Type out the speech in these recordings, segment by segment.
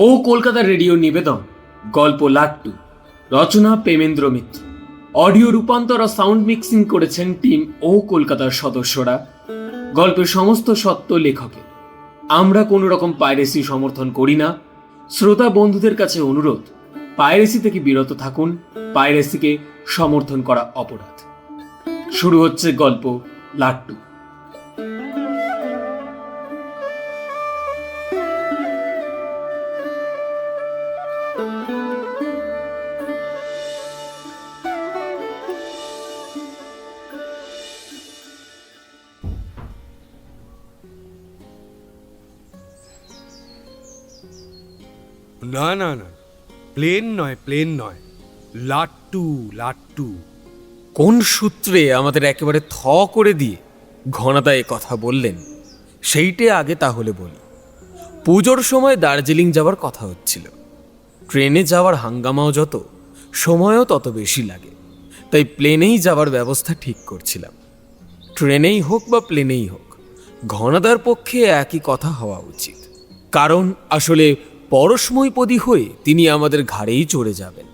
ও Kolkata radio নিবেদন গল্প লাট্টু, রচনা প্রেমেন্দ্র মিত্র, audio রূপান্তর ও সাউন্ড মিক্সিং করেছেন টিম ও কলকাতার সদস্যরা। গল্পের সমস্ত সত্য লেখকের। আমরা কোনো রকম পাইরেসি সমর্থন করি না। শ্রোতা বন্ধুদের কাছে অনুরোধ, পাইরেসি থেকে বিরত থাকুন। পাইরেসিকে সমর্থন করা অপরাধ। শুরু হচ্ছে গল্প লাট্টু। না না না, প্লেন নয়, প্লেন নয়, লাট্টু লাট্টু। কোন সূত্রে আমাদের একেবারে থ করে দিয়ে ঘনাদা এ কথা বললেন সেইটে আগে তাহলে বলি। পুজোর সময় দার্জিলিং যাওয়ার কথা হচ্ছিল। ট্রেনে যাওয়ার হাঙ্গামাও যত, সময়ও তত বেশি লাগে, তাই প্লেনেই যাওয়ার ব্যবস্থা ঠিক করছিলাম। ট্রেনেই হোক বা প্লেনেই হোক, ঘনাদার পক্ষে একই কথা হওয়া উচিত। কারণ আসলে পরশময়পদী হয়ে তিনি আমাদের ঘাড়েই চড়ে যাবেন।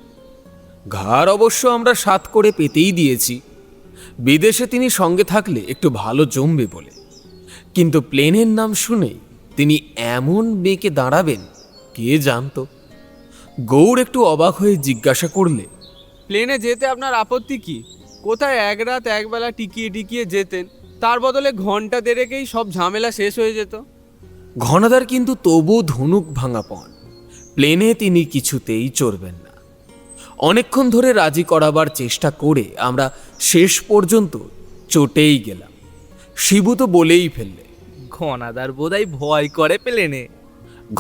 ঘাড় অবশ্য আমরা সাত করে পেতেই দিয়েছি, বিদেশে তিনি সঙ্গে থাকলে একটু ভালো জমবে বলে। কিন্তু প্লেনের নাম শুনেই তিনি এমন বেঁকে দাঁড়াবেন কে জানতো। গৌর একটু অবাক হয়ে জিজ্ঞাসা করলে, প্লেনে যেতে আপনার আপত্তি কি? কোথায় এক রাত একবেলা টিকিয়ে টিকিয়ে যেতেন, তার বদলে ঘন্টা দেড়েকেই সব ঝামেলা শেষ হয়ে যেত। ঘনাদার কিন্তু তবু ধনুক ভাঙাপন। প্লেনে তিনি কিছুতেই চড়বেন না। অনেকক্ষণ ধরে রাজি করাবার চেষ্টা করে আমরা শেষ পর্যন্ত চটেই গেলাম। শিবু তো বলেই ফেললে, ঘনাদার বোধহয় ভয় করে প্লেনে।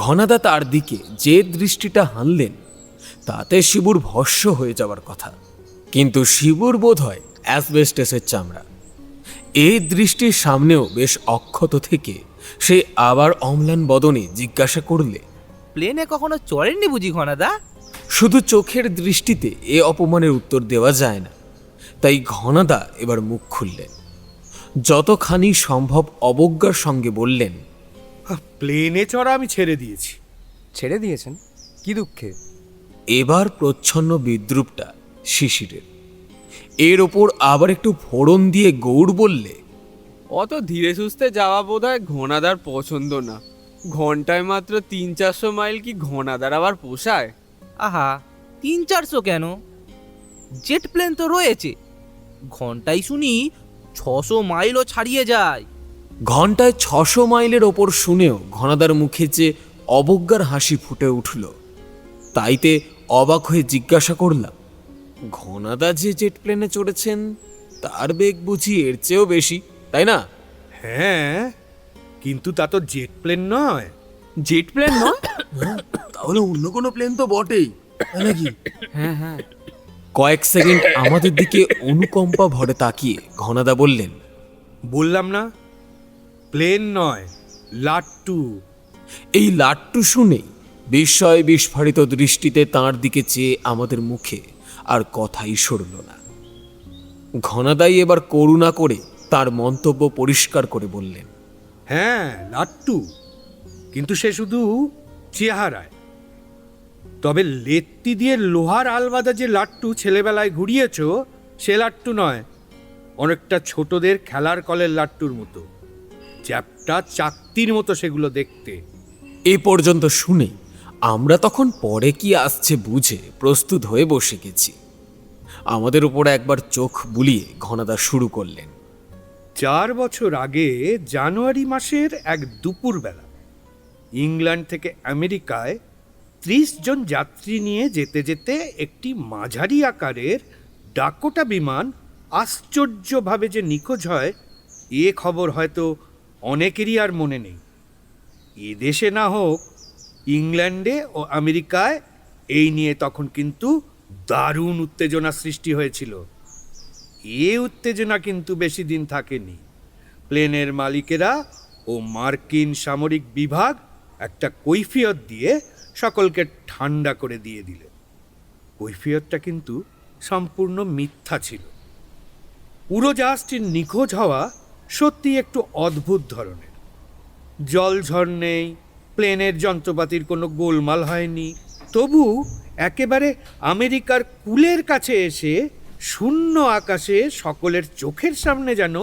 ঘনাদা তার দিকে যে দৃষ্টিটা হানলেন তাতে শিবুর ভস্য হয়ে যাওয়ার কথা। কিন্তু শিবুর বোধ হয় অ্যাসবেস্টাসের চামড়া। এই দৃষ্টির সামনেও বেশ অক্ষত থেকে সে আবার অম্লান বদনে জিজ্ঞাসা করলে, প্লেনে কখনো চড়েননি বুঝি ঘনাদা? শুধু চোখের দৃষ্টিতে এ অপমানের উত্তর দেওয়া যায় না, তাই ঘনাদা এবার মুখ খুললেন। যতখানি সম্ভব অবজ্ঞার সঙ্গে বললেন, প্লেনে চড়া আমি ছেড়ে দিয়েছি। ছেড়ে দিয়েছেন? কি দুঃখে? এবার প্রচ্ছন্ন বিদ্রুপটা শিশিরের। এর ওপর আবার একটু ফোড়ন দিয়ে গৌড় বললে, অত ধীরে সুস্থে যাওয়া বোধহয় ঘনাদার পছন্দ না। ঘন্টায় মাত্র 300-400 মাইল কি ঘনাদার আবার পোষায়? আহা, 300-400 কেন? জেট প্লেন তো রয়েছে, ঘন্টায় শুনি 600 মাইলও ছাড়িয়ে যায়। ঘন্টায় 600 মাইলের ওপর শুনেও ঘনাদার মুখে যে অবজ্ঞার হাসি ফুটে উঠল, তাইতে অবাক হয়ে জিজ্ঞাসা করলাম, ঘনাদা যে জেট প্লেনে চড়েছেন তার বেগ বুঝি এর চেয়েও বেশি, তাই না? হ্যাঁ, কিন্তু তা তো জেট প্লেন নয়। জেট প্লেন নয়? তাহলে অন্য কোনো প্লেন তো বটেই, তাই নাকি? হ্যাঁ হ্যাঁ। কয়েক সেকেন্ড আমাদের দিকে অনুকম্পা ভরে তাকিয়ে ঘনাদা বললেন, বললাম না, প্লেন নয়, লাট্টু। এই লাট্টু শুনেই বিস্ময় বিস্ফারিত দৃষ্টিতে তাঁর দিকে চেয়ে আমাদের মুখে আর কথাই সরল না। ঘনাদাই এবার করুণা করে তার মন্তব্য পরিষ্কার করে বললেন, হ্যাঁ, লাট্টু, কিন্তু সে শুধু চেহারায়। তবে লেত্তি দিয়ে লোহার আলবাদা যে লাট্টু ছেলেবেলায় ঘুরিয়েছ, সে লাট্টু নয়। অনেকটা ছোটদের খেলার কলের লাট্টুর মতো, চ্যাপটা চাকতির মতো সেগুলো দেখতে। এ পর্যন্ত শুনে আমরা তখন পরে কি আসছে বুঝে প্রস্তুত হয়ে বসে গেছি। আমাদের উপর একবার চোখ বুলিয়ে ঘনাদা শুরু করলেন, 4 বছর আগে জানুয়ারি মাসের এক দুপুরবেলা ইংল্যান্ড থেকে আমেরিকায় 30 জন যাত্রী নিয়ে যেতে যেতে একটি মাঝারি আকারের ডাকোটা বিমান আশ্চর্যভাবে যে নিখোঁজ হয়, এ খবর হয়তো অনেকেরই আর মনে নেই। এদেশে না হোক, ইংল্যান্ডে ও আমেরিকায় এই নিয়ে তখন কিন্তু দারুণ উত্তেজনা সৃষ্টি হয়েছিল। এ উত্তেজনা কিন্তু বেশি দিন থাকেনি। প্লেনের মালিকেরা ও মার্কিন সামরিক বিভাগ একটা কৈফিয়ত দিয়ে সকলকে ঠান্ডা করে দিয়ে দিলেন। কৈফিয়তটা কিন্তু সম্পূর্ণ মিথ্যা ছিল। উড়োজাহাজটির নিখোঁজ হওয়া সত্যি একটু অদ্ভুত ধরনের। জলঝড় নেই, প্লেনের যন্ত্রপাতির কোনো গোলমাল হয়নি। তবু একেবারে আমেরিকার কূলের কাছে এসে শূন্য আকাশে সকলের চোখের সামনে যেন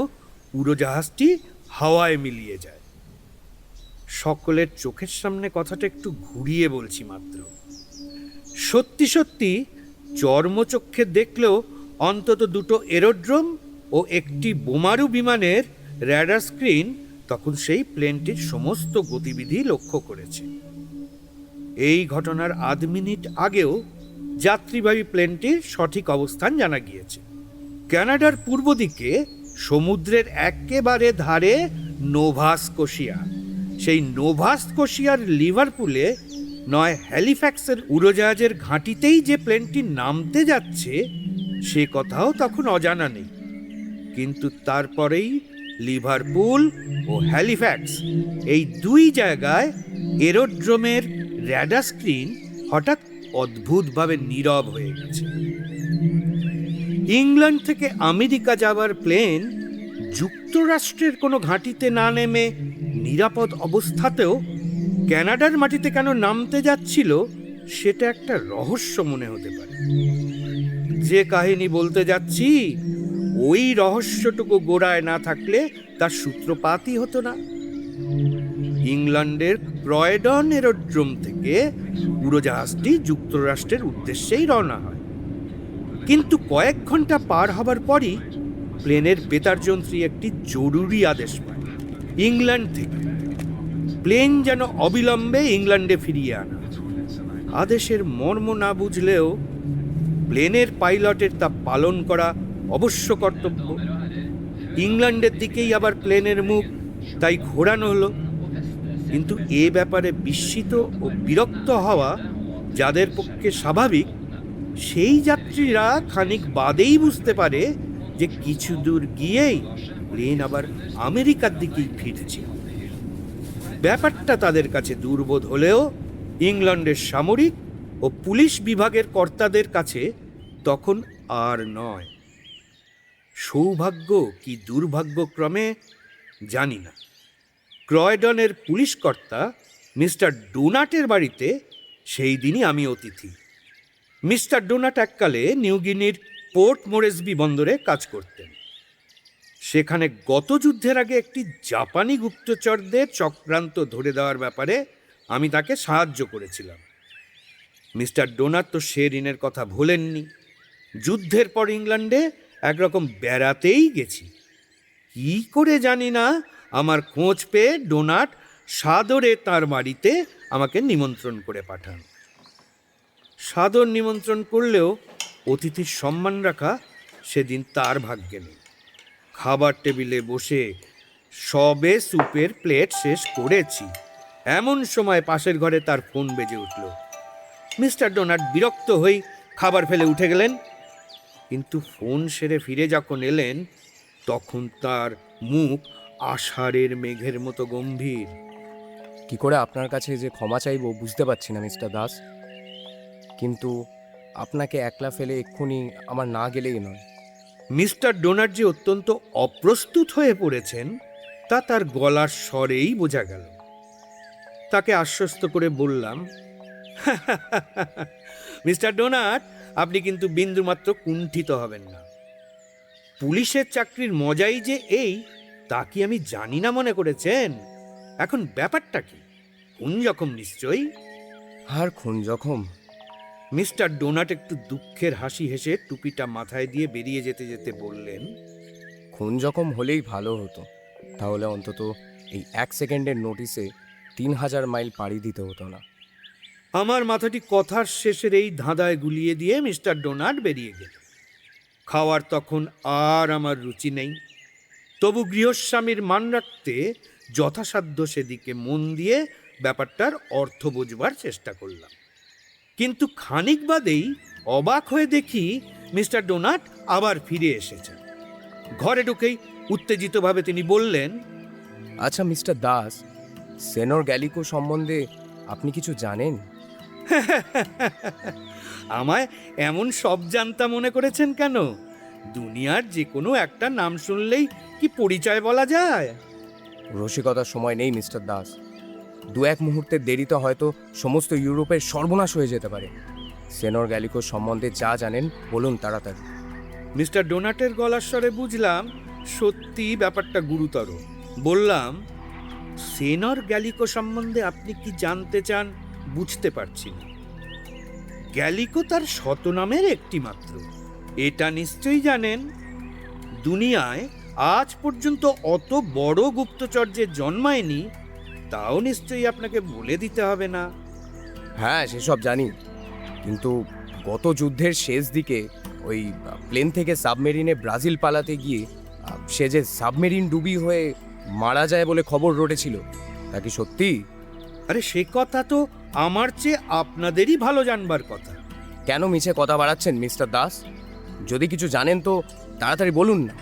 উড়োজাহাজটি হাওয়ায় মিলিয়ে যায়। সকলের চোখের সামনে কথাটা একটু ঘুরিয়ে বলছি মাত্র। সত্যি সত্যি চর্মচক্ষে দেখলেও অন্তত দুটো এরোড্রোম ও একটি বোমারু বিমানের র্যাডার স্ক্রিন তখন সেই প্লেনটির সমস্ত গতিবিধি লক্ষ্য করেছে। এই ঘটনার আধ মিনিট আগেও যাত্রীবাহী প্লেনটির সঠিক অবস্থান জানা গিয়েছে। কানাডার পূর্ব দিকে সমুদ্রের একেবারে ধারে নোভা স্কোশিয়া, সেই নোভা স্কোশিয়ার লিভারপুলে নয় হ্যালিফ্যাক্সের উড়োজাহাজের ঘাঁটিতেই যে প্লেনটি নামতে যাচ্ছে সে কথাও তখন অজানা নেই। কিন্তু তারপরেই লিভারপুল ও হ্যালিফ্যাক্স এই দুই জায়গায় এরোড্রোমের র্যাডার স্ক্রিন হঠাৎ অদ্ভুতভাবে নীরব হয়ে গেছে। ইংল্যান্ড থেকে আমেরিকা যাবার প্লেন যুক্তরাষ্ট্রের কোনো ঘাঁটিতে না নেমে নিরাপদ অবস্থাতেও কানাডার মাটিতে কেন নামতে যাচ্ছিল সেটা একটা রহস্য মনে হতে পারে। যে কাহিনী বলতে যাচ্ছি ওই রহস্যটুকু গোড়ায় না থাকলে তার সূত্রপাতই হতো না। ইংল্যান্ডের ক্রয়ডন এরোড্রোম থেকে উড়োজাহাজটি যুক্তরাষ্ট্রের উদ্দেশ্যেই রওনা হয়, কিন্তু কয়েক ঘন্টা পার হবার পরই প্লেনের বেতার যন্ত্রী একটি জরুরি আদেশ পায় ইংল্যান্ড থেকে। প্লেন যেন অবিলম্বে ইংল্যান্ডে ফিরিয়ে আনা। আদেশের মর্ম না বুঝলেও প্লেনের পাইলটের তা পালন করা অবশ্য কর্তব্য। ইংল্যান্ডের দিকেই আবার প্লেনের মুখ তাই ঘোরানো হলো। কিন্তু এ ব্যাপারে বিস্মিত ও বিরক্ত হওয়া যাদের পক্ষে স্বাভাবিক, সেই যাত্রীরা খানিক বাদেই বুঝতে পারে যে কিছু দূর গিয়েই প্লেন আবার আমেরিকার দিকেই ফিরছে। ব্যাপারটা তাদের কাছে দুর্বোধ হলেও ইংল্যান্ডের সামরিক ও পুলিশ বিভাগের কর্তাদের কাছে তখন আর নয়। সৌভাগ্য কি দুর্ভাগ্যক্রমে জানি না, ক্রয়ডনের পুলিশ কর্তা মিস্টার ডোনাটের বাড়িতে সেই দিনই আমি অতিথি। মিস্টার ডোনাট এককালে নিউগিনির পোর্ট মোরেসবি বন্দরে কাজ করতেন। সেখানে গত যুদ্ধের আগে একটি জাপানি গুপ্তচরদের চক্রান্ত ধরে দেওয়ার ব্যাপারে আমি তাকে সাহায্য করেছিলাম। মিস্টার ডোনাট তো সে ঋণের কথা ভোলেননি। যুদ্ধের পর ইংল্যান্ডে একরকম বেড়াতেই গেছি। কি করে জানি না আমার খোঁজ পেয়ে ডোনাট সাদরে তার বাড়িতে আমাকে নিমন্ত্রণ করে পাঠান। সাদর নিমন্ত্রণ করলেও অতিথির সম্মান রাখা সেদিন তার ভাগ্যে নেই। খাবার টেবিলে বসে সবে স্যুপের প্লেট শেষ করেছি, এমন সময় পাশের ঘরে তার ফোন বেজে উঠল। মিস্টার ডোনাট বিরক্ত হয়ে খাবার ফেলে উঠে গেলেন, কিন্তু ফোন সেরে ফিরে যখন এলেন তখন তার মুখ আষাঢ়ের মেঘের মতো গম্ভীর। কি করে আপনার কাছে যে ক্ষমা চাইবো বুঝতে পারছি না মিস্টার দাস, কিন্তু আপনাকে একলা ফেলে এক্ষুনি আমার না গেলেই নয়। মিস্টার ডোনাট যে অত্যন্ত অপ্রস্তুত হয়ে পড়েছেন তা তার গলার স্বরেই বোঝা গেল। তাকে আশ্বস্ত করে বললাম, মিস্টার ডোনাট, আপনি কিন্তু বিন্দুমাত্র কুণ্ঠিত হবেন না। পুলিশের চাকরির মজাই যে এই তা কি আমি জানি না মনে করেছেন? এখন ব্যাপারটা কি? খুন জখম নিশ্চয়ই। আর খুন জখম? মিস্টার ডোনাট একটু দুঃখের হাসি হেসে টুপিটা মাথায় দিয়ে বেরিয়ে যেতে যেতে বললেন, খুন জখম হলেই ভালো হতো, তাহলে অন্তত এই 1 সেকেন্ডের নোটিসে 3000 মাইল পাড়ি দিতে হতো না। আমার মাথাটি কথার শেষের এই ধাঁধায় গুলিয়ে দিয়ে মিস্টার ডোনাট বেরিয়ে গেল। খাওয়ার তখন আর আমার রুচি নেই, তবু গৃহস্বামীর মান রাখতে যথাসাধ্য সেদিকে মন দিয়ে ব্যাপারটার অর্থ বোঝবার চেষ্টা করলাম। কিন্তু খানিক বাদেই অবাক হয়ে দেখি মিস্টার ডোনাট আবার ফিরে এসেছেন। ঘরে ঢুকেই উত্তেজিতভাবে তিনি বললেন, আচ্ছা মিস্টার দাস, সেনর গ্যালিকো সম্বন্ধে আপনি কিছু জানেন? আমায় এমন সব জানতা মনে করেছেন কেন? দুনিয়ার যে কোনো একটা নাম শুনলেই কি পরিচয় বলা যায়? রসিকতার সময় নেই মিস্টার দাস। দু এক মুহূর্তের দেরিতে হয়তো সমস্ত ইউরোপের সর্বনাশ হয়ে যেতে পারে। সেনর গ্যালিকোর সম্বন্ধে যা জানেন বলুন তাড়াতাড়ি। মিস্টার ডোনাটের গলার স্বরে বুঝলাম সত্যি ব্যাপারটা গুরুতর। বললাম, সেনর গ্যালিকো সম্বন্ধে আপনি কি জানতে চান বুঝতে পারছি না। গ্যালিকো তার শতনামের একটি মাত্র, এটা নিশ্চয়ই জানেন। দুনিয়ায় আজ পর্যন্ত অত বড় গুপ্তচর যে জন্মায়নি তাও নিশ্চয়ই আপনাকে বলে দিতে হবে না। হ্যাঁ, সেসব জানি, কিন্তু গত যুদ্ধের শেষ দিকে ওই প্লেন থেকে সাবমেরিনে ব্রাজিল পালাতে গিয়ে সে যে সাবমেরিন ডুবি হয়ে মারা যায় বলে খবর রটেছিল, তা কি সত্যি? আরে সে কথা তো আমার চেয়ে আপনাদেরই ভালো জানবার কথা। কেন মিছে কথা বাড়াচ্ছেন মিস্টার দাস? যদি কিছু জানেন তো তাড়াতাড়ি বলুন না।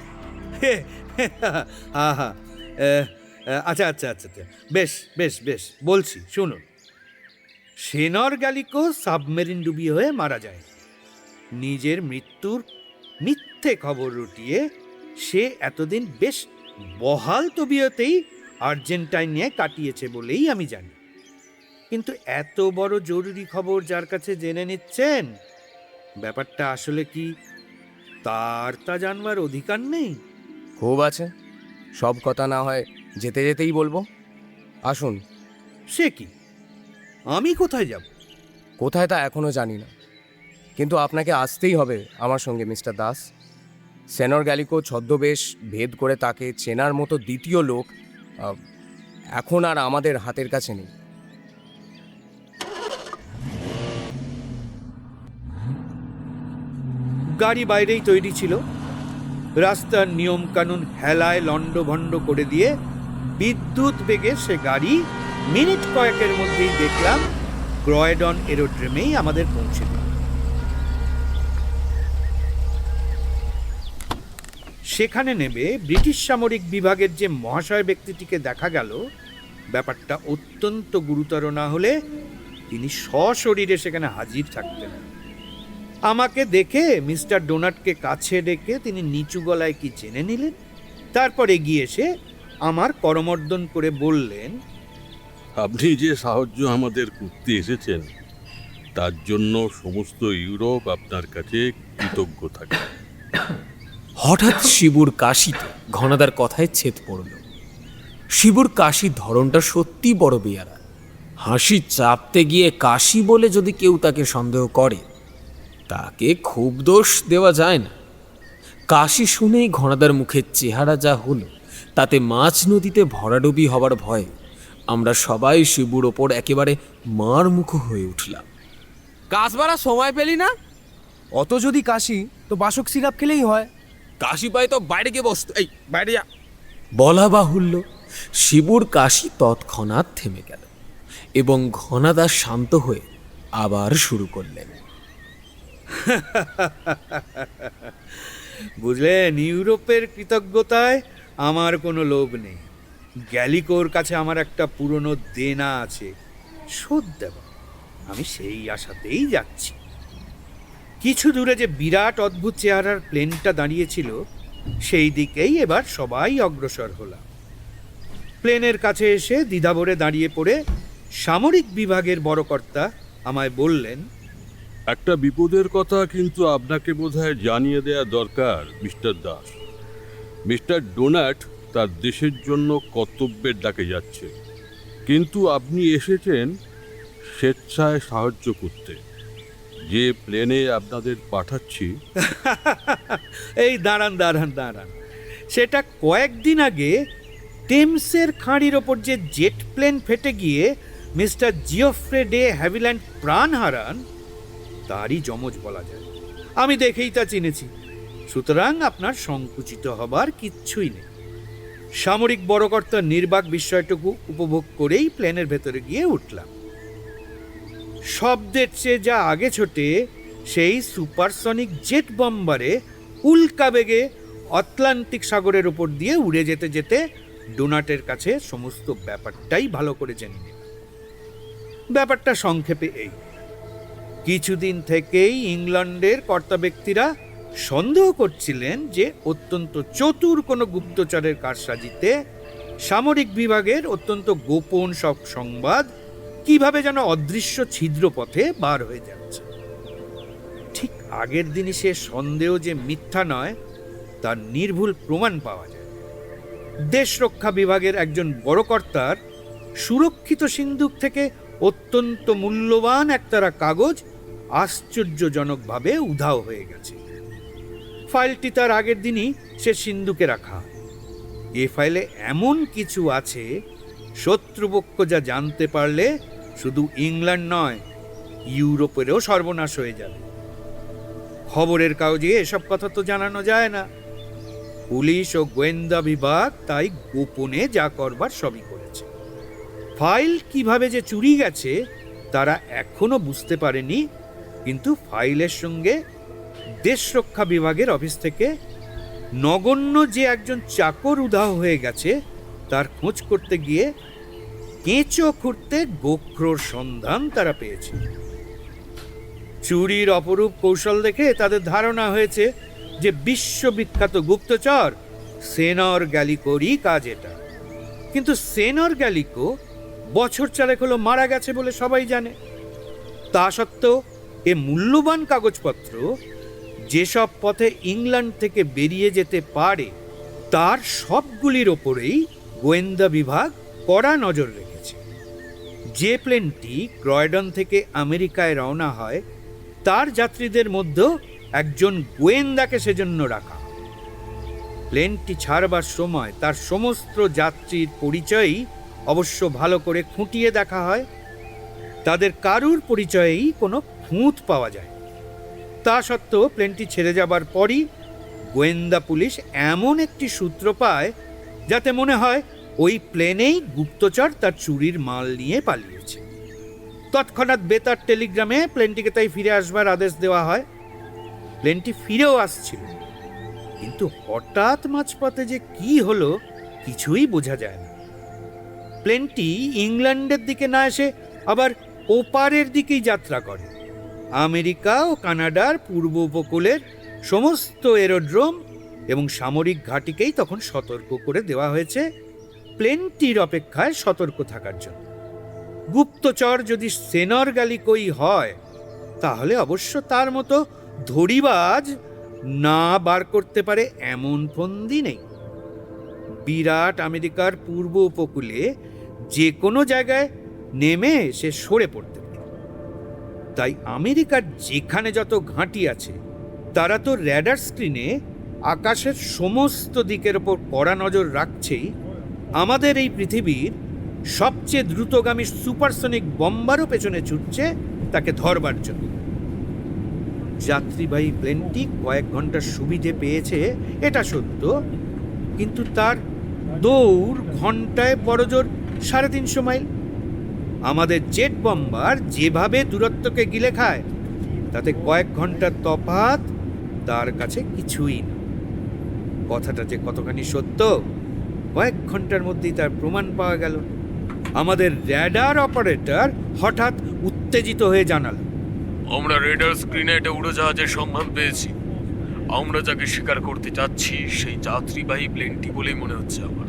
আহা, আচ্ছা আচ্ছা আচ্ছা আচ্ছা, বেশ বেশ বেশ বলছি, শুনুন। সেনর গ্যালিকো সাবমেরিন ডুবি হয়ে মারা যায়। নিজের মৃত্যুর মিথ্যে খবর রটিয়ে সে এতদিন বেশ বহাল তবিয়তেই আর্জেন্টাইনে কাটিয়েছে বলেই আমি জানি। কিন্তু এত বড় জরুরি খবর যার কাছে জেনে নিচ্ছেন, ব্যাপারটা আসলে কি তার তা জানবার অধিকার নেই? খুব আছে, সব কথা না হয় যেতে যেতেই বলবো। আসুন। সে কি, আমি কোথায় যাব? কোথায় তা এখনো জানি না, কিন্তু আপনাকে আসতেই হবে আমার সঙ্গে মিস্টার দাস। সেনর গ্যালিকো ছদ্মবেশ ভেদ করে তাকে চেনার মতো দ্বিতীয় লোক এখন আর আমাদের হাতের কাছে নেই। গাড়ি বাইরেই তৈরি ছিল। রাস্তার নিয়ম কানুন হেলায় লন্ডভন্ড করে দিয়ে বিদ্যুৎ বেগে সে গাড়ি মিনিট কয়েকের মধ্যেই দেখলাম ক্রয়ডন এরোড্রোমেই আমাদের পৌঁছে দিল। সেখানে নেমে ব্রিটিশ সামরিক বিভাগের যে মহাশয় ব্যক্তিটিকে দেখা গেল, ব্যাপারটা অত্যন্ত গুরুতর না হলে তিনি সশরীরে সেখানে হাজির থাকতেন। আমাকে দেখে মিস্টার ডোনাটকে কাছে ডেকে তিনি নিচু গলায় কি জেনে নিলেন, তারপর এগিয়ে এসে আমার করমর্দন করে বললেন, আপনি যে সাহায্য আমাদের করতে এসেছেন তার জন্য সমস্ত ইউরোপ আপনার কাছে কৃতজ্ঞ থাকে। হঠাৎ শিবুর কাশিতে ঘনাদার কথায় ছেদ পড়ল। শিবুর কাশির ধরনটা সত্যি বড় বেয়ারা। হাসি চাপতে গিয়ে কাশি বলে যদি কেউ তাকে সন্দেহ করে, তাকে খুব দোষ দেওয়া যায় না। কাশি শুনেই ঘনাদার মুখের চেহারা যা হলো, তাতে মাছ নদীতে ভরাডুবি হবার ভয়ে আমরা সবাই শিবুর ওপর একেবারে মার মুখ হয়ে উঠলাম। কাজ বাড়ার সময় পেলি না? অত যদি কাশি তো বাসক সিরাপ খেলেই হয়। কাশি পায় তো বাইরে গিয়ে বসত, এই বাইরে যা। বলা বাহুল্য, শিবুর কাশি তৎক্ষণাৎ থেমে গেল এবং ঘনাদা শান্ত হয়ে আবার শুরু করলেন। বুঝলেন, ইউরোপের কৃতজ্ঞতায় আমার কোনো লোভ নেই। গ্যালিকোর কাছে আমার একটা পুরনো দেনা আছে, শোধ দেব। আমি সেই আশাতেই যাচ্ছি। কিছু দূরে যে বিরাট অদ্ভুত চেহারার প্লেনটা দাঁড়িয়েছিল, সেই দিকেই এবার সবাই অগ্রসর হলাম। প্লেনের কাছে এসে দ্বিধাভরে দাঁড়িয়ে পড়ে সামরিক বিভাগের বড় কর্তা আমায় বললেন, একটা বিপদের কথা কিন্তু আপনাকে বোধহয় জানিয়ে দেয়া দরকার মিস্টার দাস। মিস্টার ডোনাট তার দেশের জন্য কর্তব্যের ডাকে যাচ্ছে, কিন্তু আপনি এসেছেন স্বেচ্ছায় সাহায্য করতে। যে প্লেনে আপনাদের পাঠাচ্ছি, এই দাঁড়ান দাঁড়ান দাঁড়ান, সেটা কয়েকদিন আগে টেমসের খাঁড়ির ওপর যে জেট প্লেন ফেটে গিয়ে মিস্টার জিওফ্রে ডে হ্যাভিল্যান্ড প্রাণ হারান, তারই যমজ বলা যায়। আমি দেখেই তা চিনেছি, সুতরাং আপনার সংকুচিত হবার কিচ্ছুই নেই। সামরিক বড়কর্তার নির্বাক বিস্ময়টুকু উপভোগ করেই প্লেনের ভেতরে গিয়ে উঠলাম। শব্দের চেয়ে যা আগে ছোটে সেই সুপারসনিক জেট বম্বারে উল্কা বেগে আটলান্টিক সাগরের উপর দিয়ে উড়ে যেতে যেতে ডোনাটের কাছে সমস্ত ব্যাপারটাই ভালো করে জেনে নিলাম। ব্যাপারটা সংক্ষেপে এই, কিছুদিন থেকেই ইংল্যান্ডের কর্তা ব্যক্তিরা সন্দেহ করছিলেন যে অত্যন্ত চতুর কোনো গুপ্তচরের কারসাজিতে সামরিক বিভাগের অত্যন্ত গোপন সব সংবাদ কিভাবে যেন অদৃশ্য ছিদ্র পথে বার হয়ে যাচ্ছে। ঠিক আগের দিনই সে সন্দেহ যে মিথ্যা নয় তার নির্ভুল প্রমাণ পাওয়া যায়। দেশ রক্ষা বিভাগের একজন বড় কর্তার সুরক্ষিত সিন্দুক থেকে অত্যন্ত মূল্যবান একতারা কাগজ আশ্চর্যজনকভাবে উধাও হয়ে গেছে। ফাইলটি তার আগের দিনই সে সিন্দুকে রাখা। এ ফাইলে এমন কিছু আছে শত্রুপক্ষ যা জানতে পারলে শুধু ইংল্যান্ড নয়, ইউরোপেরও সর্বনাশ হয়ে যাবে। খবরের কাগজে এসব কথা তো জানানো যায় না। পুলিশ ও গোয়েন্দা বিভাগ তাই গোপনে যা করবার সবই করেছে। ফাইল কিভাবে যে চুরি গেছে তারা এখনো বুঝতে পারেনি, কিন্তু ফাইলের সঙ্গে দেশ রক্ষা বিভাগের অফিস থেকে নগণ্য যে একজন চাকর উধাও হয়ে গেছে তার খোঁজ করতে গিয়ে কেঁচো খুঁড়তে গোখরোর সন্ধান তারা পেয়েছে। চুরির অপরূপ কৌশল দেখে তাদের ধারণা হয়েছে যে বিশ্ববিখ্যাত গুপ্তচর সেনর গ্যালিকোরই কাজ এটা। কিন্তু সেনর গ্যালিকো বছর চারেক হলো মারা গেছে বলে সবাই জানে। তা সত্ত্বেও এ মূল্যবান কাগজপত্র যেসব পথে ইংল্যান্ড থেকে বেরিয়ে যেতে পারে তার সবগুলির ওপরেই গোয়েন্দা বিভাগ কড়া নজর রেখেছে। যে প্লেনটি ক্রয়ডন থেকে আমেরিকায় রওনা হয় তার যাত্রীদের মধ্যেও একজন গোয়েন্দাকে সেজন্য রাখা। প্লেনটি ছাড়বার সময় তার সমস্ত যাত্রীর পরিচয়ই অবশ্য ভালো করে খুঁটিয়ে দেখা হয়। তাদের কারুর পরিচয়েই কোনো খুঁত পাওয়া যায়। তা সত্ত্বেও প্লেনটি ছেড়ে যাবার পরই গোয়েন্দা পুলিশ এমন একটি সূত্র পায় যাতে মনে হয় ওই প্লেনেই গুপ্তচর তার চুরির মাল নিয়ে পালিয়েছে। তৎক্ষণাৎ বেতার টেলিগ্রামে প্লেনটিকে তাই ফিরে আসবার আদেশ দেওয়া হয়। প্লেনটি ফিরেও আসছিল, কিন্তু হঠাৎ মাঝপথে যে কি হলো কিছুই বোঝা যায় না। প্লেনটি ইংল্যান্ডের দিকে না এসে আবার ওপারের দিকেই যাত্রা করে। আমেরিকা ও কানাডার পূর্ব উপকূলের সমস্ত এরোড্রোম এবং সামরিক ঘাঁটিকেই তখন সতর্ক করে দেওয়া হয়েছে প্লেনটির অপেক্ষায় সতর্ক থাকার জন্য। গুপ্তচর যদি সেনর গ্যালিকোই হয় তাহলে অবশ্য তার মতো ধড়িবাজ না বার করতে পারে এমন ফন্দি নেই। বিরাট আমেরিকার পূর্ব উপকূলে যে কোনো জায়গায় নেমে সে সরে পড়তে পারে। তাই আমেরিকার যেখানে যত ঘাঁটি আছে তারা তো র্যাডার স্ক্রিনে আকাশের সমস্ত দিকের ওপর কড়া নজর রাখছেই। আমাদের এই পৃথিবীর সবচেয়ে দ্রুতগামী সুপারসনিক বম্বারও পেছনে ছুটছে তাকে ধরবার জন্য। যাত্রীবাহী প্লেনটি কয়েক ঘন্টার সুবিধে পেয়েছে এটা সত্য, কিন্তু তার দৌড় ঘন্টায় বড়জোর 350 মাইল। আমাদের জেট বম্বার যেভাবে দূরত্বকে গিলে খায় তাতে কয়েক ঘন্টার তফাৎ তার কাছে কিছুই না। কথাটা যে কতখানি সত্য কয়েক ঘন্টার মধ্যেই তার প্রমাণ পাওয়া গেল। আমাদের র্যাডার অপারেটর হঠাৎ উত্তেজিত হয়ে জানাল, আমরা রেডার স্ক্রিনে একটা উড়োজাহাজের সন্ধান পেয়েছি। আমরা যাকে শিকার করতে চাচ্ছি সেই যাত্রীবাহী প্লেনটি বলেই মনে হচ্ছে আমার।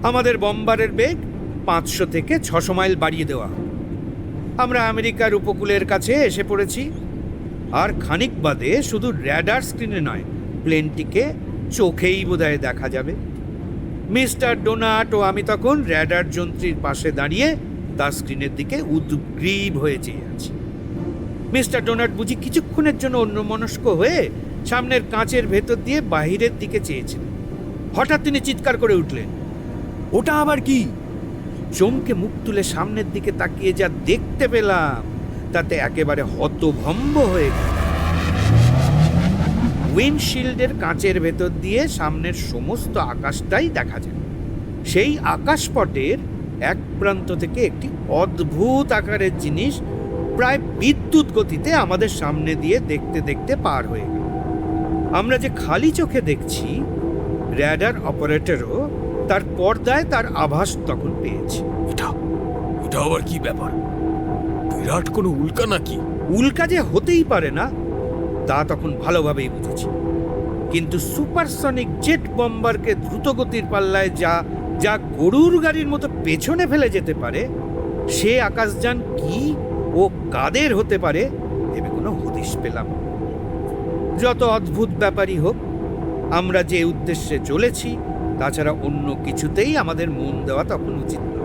আমাদের বম্বারের বেগ 500 থেকে 600 মাইল বাড়িয়ে দেওয়া। আমরা আমেরিকার উপকূলের কাছে এসে পড়েছি। আর খানিক বাদে শুধু র্যাডার স্ক্রিনে নয়, প্লেনটিকে চোখেই বোধহয় দেখা যাবে। মিস্টার ডোনাট ও আমি তখন র্যাডার যন্ত্রীর পাশে দাঁড়িয়ে তার স্ক্রিনের দিকে উদ্গ্রীব হয়ে চেয়ে আছি। মিস্টার ডোনাট বুঝি কিছুক্ষণের জন্য অন্যমনস্ক হয়ে সামনের কাঁচের ভেতর দিয়ে বাহিরের দিকে চেয়েছিলেন। হঠাৎ তিনি চিৎকার করে উঠলেন, ওটা আবার কি? চমকে মুখ তুলে সামনের দিকে তাকিয়ে যা দেখতে পেলাম তাতে একেবারে হতভম্ব হয়ে গেল। উইন্ডশিল্ডের কাঁচের ভেতর দিয়ে সামনের সমস্ত আকাশটাই দেখা যায়। সেই আকাশপটের এক প্রান্ত থেকে একটি অদ্ভুত আকারের জিনিস প্রায় বিদ্যুৎ গতিতে আমাদের সামনে দিয়ে দেখতে দেখতে পার হয়ে গেল। আমরা যে খালি চোখে দেখছি, র্যাডার অপারেটরও তার পর্দায় তার আভাস তখন পেয়েছে। এটা আবার কি ব্যাপার? বিরাট কোনো উল্কা নাকি? উল্কা যে হতেই পারে না তা তখন ভালোভাবেই বুঝেছি, কিন্তু সুপারসনিক জেট বম্বারকে দ্রুতগতির পাল্লায় যা যা গরুর গাড়ির মতো পেছনে ফেলে যেতে পারে, সে আকাশযান কি ও কাদের হতে পারে ভেবে কোনো হদিশ পেলাম না। যত অদ্ভুত ব্যাপারই হোক, আমরা যে উদ্দেশ্যে চলেছি তাছাড়া অন্য কিছুতেই আমাদের মন দেওয়া তখন উচিত না।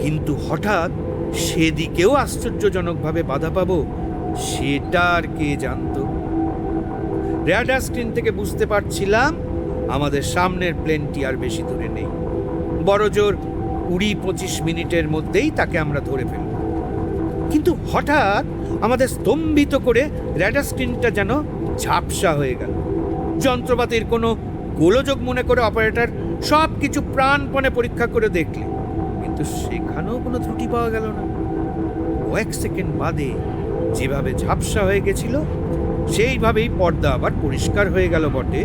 কিন্তু হঠাৎ সেদিকেও আশ্চর্যজনকভাবে বাধা পাবো, সেটা আর কে জানতো। র্যাডার স্ক্রিন থেকে বুঝতে পারছিলাম আমাদের সামনের প্লেনটি আর বেশি দূরে নেই। বড়জোর 20-25 মিনিটের মধ্যেই তাকে আমরা ধরে ফেলব। কিন্তু হঠাৎ আমাদের স্তম্ভিত করে র্যাডার স্ক্রিনটা যেন ঝাপসা হয়ে গেল। যন্ত্রপাতির কোনো গোলযোগ মনে করে অপারেটর সব কিছু প্রাণপণে পরীক্ষা করে দেখলে, কিন্তু সেখানেও কোনো ত্রুটি পাওয়া গেল না। কয়েক সেকেন্ড বাদে যেভাবে ঝাপসা হয়ে গেছিল সেইভাবেই পর্দা আবার পরিষ্কার হয়ে গেল বটে,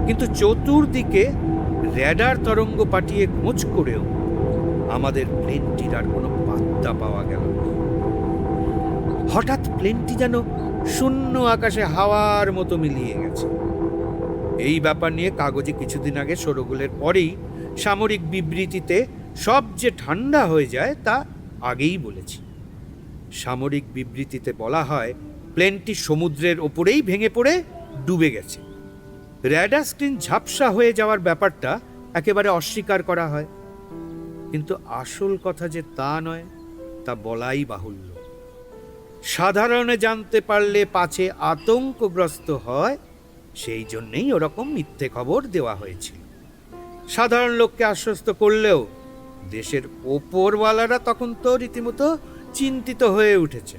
কিন্তু চতুর্দিকে র্যাডার তরঙ্গ পাঠিয়ে খোঁজ করেও আমাদের প্লেনটির আর কোনো পাত্তা পাওয়া গেল না। হঠাৎ প্লেনটি যেন শূন্য আকাশে হাওয়ার মতো মিলিয়ে গেছে। এই ব্যাপার নিয়ে কাগজে কিছুদিন আগে শোরগোলের পরেই সামরিক বিবৃতিতে সব যে ঠান্ডা হয়ে যায় তা আগেই বলেছি। সামরিক বিবৃতিতে বলা হয় প্লেনটি সমুদ্রের ওপরেই ভেঙে পড়ে ডুবে গেছে। র্যাডার স্ক্রিন ঝাপসা হয়ে যাওয়ার ব্যাপারটা একেবারে অস্বীকার করা হয়, কিন্তু আসল কথা যে তা নয় তা বলাই বাহুল্য। সাধারণে জানতে পারলে পাছে আতঙ্কগ্রস্ত হয়, সেই জন্যেই ওরকম মিথ্যে খবর দেওয়া হয়েছিল। সাধারণ লোককে আশ্বস্ত করলেও দেশের ওপরওয়ালারা তখন তো রীতিমতো চিন্তিত হয়ে উঠেছে।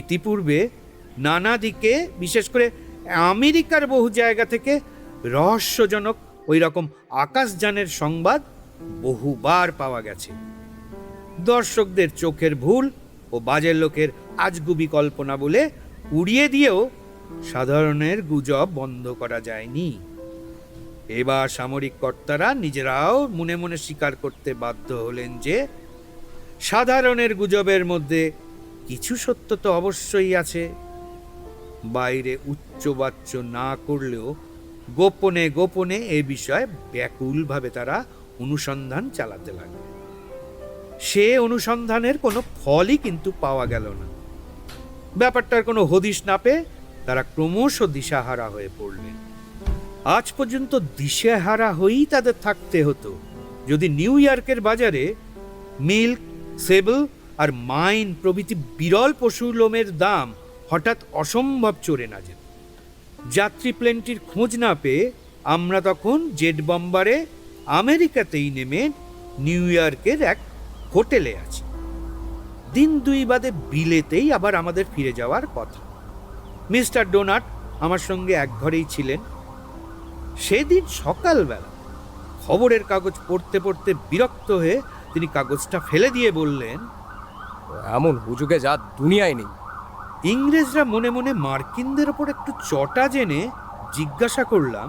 ইতিপূর্বে নানা দিকে, বিশেষ করে আমেরিকার বহু জায়গা থেকে রহস্যজনক ওই রকম আকাশযানের সংবাদ বহুবার পাওয়া গেছে। দর্শকদের চোখের ভুল ও বাজের লোকের আজগুবি কল্পনা বলে উড়িয়ে দিয়েও সাধারণের গুজব বন্ধ করা যায়নি। এবার সামরিক কর্তারা নিজেরাও মনে মনে স্বীকার করতে বাধ্য হলেন যে সাধারণের গুজবের মধ্যে কিছু সত্য তো অবশ্যই আছে। বাইরে উচ্চবাচ্য না করলেও গোপনে গোপনে এ বিষয়ে ব্যাকুলভাবে তারা অনুসন্ধান চালাতে লাগবে। সে অনুসন্ধানের কোনো ফলই কিন্তু পাওয়া গেল না। ব্যাপারটার কোনো হদিশ না পেয়ে তারা ক্রমশ দিশাহারা হয়ে পড়লেন। আজ পর্যন্ত দিশেহারা হয়েই তাদের থাকতে হতো যদি নিউ ইয়র্কের বাজারে মিল্ক, সেবল আর মাইন প্রভৃতি বিরল পশু লোমের দাম হঠাৎ অসম্ভব চড়ে না যেত। যাত্রী প্লেনটির খোঁজ না পেয়ে আমরা তখন জেট বম্বারে আমেরিকাতেই নেমে নিউ ইয়র্কের এক হোটেলে আছি। দিন দুই বাদে বিলেতেই আবার আমাদের ফিরে যাওয়ার কথা। মিস্টার ডোনাট আমার সঙ্গে এক ঘরেই ছিলেন। সেদিন সকালবেলা খবরের কাগজ পড়তে পড়তে বিরক্ত হয়ে তিনি কাগজটা ফেলে দিয়ে বললেন, এমন হুজুগে যা দুনিয়ায় নেই। ইংরেজরা মনে মনে মার্কিনদের ওপর একটু চটা জেনে জিজ্ঞাসা করলাম,